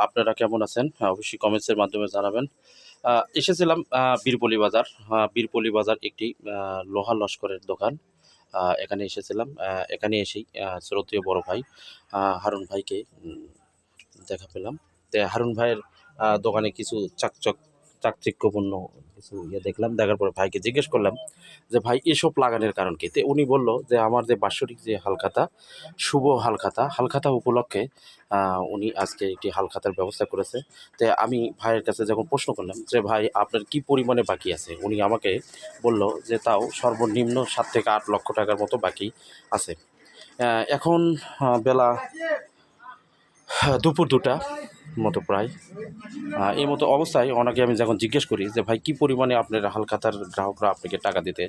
আপনারা কেমন আছেন? অবশ্যই কমেন্টসের মাধ্যমে জানাবেন। এসেছিলাম বীরপল্লী বাজার। বীরপল্লী বাজার একটি লোহা লস্করের দোকান। এখানে এসেছিলাম। এখানে এসেই শ্রদ্ধেয় বড় ভাই হারুন ভাইকে দেখা পেলাম। হারুন ভাইয়ের দোকানে কিছু চাকচিক্যপূর্ণ কিছু দেখলাম। দেখার পরে ভাইকে জিজ্ঞেস করলাম যে, "ভাই এসব লাগানোর কারণ কি?" উনি বলল যে, "আমার যে বাৎসরিক যে হালখাতা, শুভ হালখাতা উপলক্ষে উনি আজকে একটি হালখাতার ব্যবস্থা করেছে।" আমি ভাইয়ের কাছে যখন প্রশ্ন করলাম যে, "ভাই আপনার কি পরিমাণে বাকি আছে?" উনি আমাকে বলল যে, "তাও সর্বনিম্ন ৭ থেকে ৮ লক্ষ টাকার মতো বাকি আছে।" এখন বেলা দুপুর ২টা মতো প্রায়। এই মতো অবস্থায় ওনাকে আমি যখন জিজ্ঞেস করি যে, "ভাই কী পরিমাণে আপনার হালখাতার গ্রাহকরা আপনাকে টাকা দিতে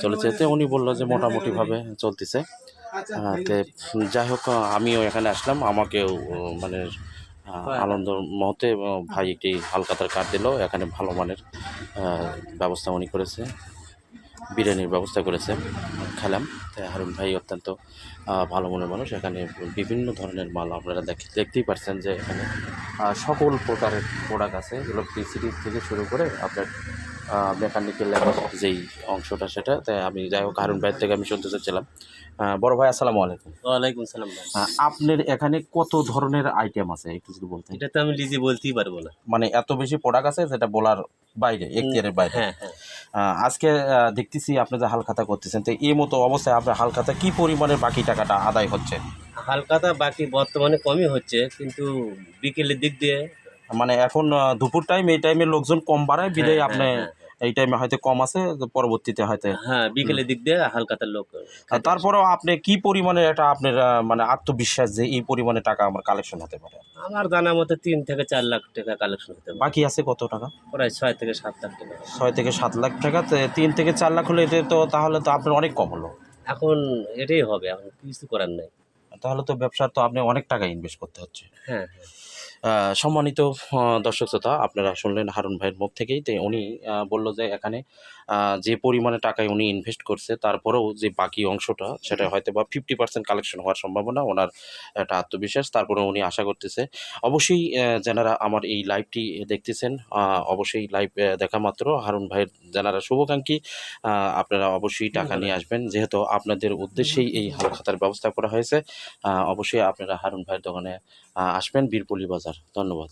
চলেছে?" উনি বলল যে, "মোটামুটিভাবে চলতেছে।" তে যাই হোক, আমিও এখানে আসলাম। আমাকেও মানে আনন্দের মুহূর্তে ভাই একটি হালখাতার কার্ড দিল। এখানে ভালো মানের ব্যবস্থা উনি করেছে। বিরিয়ানির ব্যবস্থা করেছে। খেলাম। হারুন ভাই অত্যন্ত ভালো মনের মানুষ। এখানে বিভিন্ন ধরনের মাল আপনারা দেখতেই পারছেন যে এখানে সকল প্রকারের প্রোডাক্ট আছে। এগুলো পিসিবি থেকে শুরু করে আপনার মেকানিক্যাল লেবার যেই অংশটা সেটা। তাই আমি যাই হোক হারুন ভাইয়ের থেকে আমি শুনতে চাচ্ছিলাম। বড় ভাই আসসালামু আলাইকুম। ওয়ালাইকুম সালাম ভাই। আপনার এখানে কত ধরনের আইটেম আছে একটু যদি বলতেন? এটা তো আমি নিজে বলতেই পারবো না। মানে এত বেশি প্রোডাক্ট আছে যেটা বলার বাইরে, এখতিয়ারের বাইরে। হ্যাঁ, হ্যাঁ। আজকে দেখতেছি আপনি যে হালখাতা করতেছেন, তো এই মতো অবস্থায় আপনার হালখাতা কি পরিমাণের বাকি টাকাটা আদায় হচ্ছে? হালখাতা বাকি বর্তমানে কমই হচ্ছে, কিন্তু বিকেলের দিক দিয়ে মানে এখন দুপুর টাইম, এই টাইমে লোকজন কম বাড়ায় হ্যাঁ, বিধায় হ্যাঁ, আপনি হ্যাঁ, এই টাইমে হয়তো কম আছে, তো পরবর্তীতে হয়তো হ্যাঁ, বিকেলের দিক দিয়ে হালখাতার লোক খাইতে আসে। তারপরেও আপনি কি পরিমাণে এটা আপনার মানে আত্মবিশ্বাস যে এই পরিমাণে টাকা আমার কালেকশন হতে পারে? আমার জানা মতে ৩ থেকে ৪ লাখ টাকা কালেকশন হতে পারে। বাকি আছে কত টাকা? প্রায় ৬ থেকে ৭ লাখ টাকা। ৬ থেকে ৭ লাখ টাকা। ৩ থেকে ৪ লাখ হলে এটা তো তাহলে তো আপনার অনেক কম হলো। এখন এটাই হবে, এখন কিছু করার নাই। তাহলে তো ব্যবসার তো আপনি অনেক টাকা ইনভেস্ট করতে হচ্ছে। হ্যাঁ, হ্যাঁ। সম্মানিত দর্শক শ্রোতা, আপনারা শুনলেন হারুন ভাইয়ের মুখ থেকেই। উনি বলল যে এখানে যে পরিমাণে টাকায় উনি ইনভেস্ট করছে, তারপরেও যে বাকি অংশটা সেটা হয়তোবা 50% কালেকশন হওয়ার সম্ভাবনা। ওনার একটা আত্মবিশ্বাস। তারপরেও উনি আশা করতেছে। অবশ্যই যারা আমার এই লাইভটি দেখতেছেন, অবশ্যই লাইভ দেখা মাত্র হারুন ভাইয়ের যারা শুভাকাঙ্ক্ষী, আপনারা অবশ্যই টাকা নিয়ে আসবেন। যেহেতু আপনাদের উদ্দেশ্যেই এই হালখাতার ব্যবস্থা করা হয়েছে। অবশ্যই আপনারা হারুন ভাইয়ের দোকানে আসবেন, বীরপল্লী বাজার। ধন্যবাদ।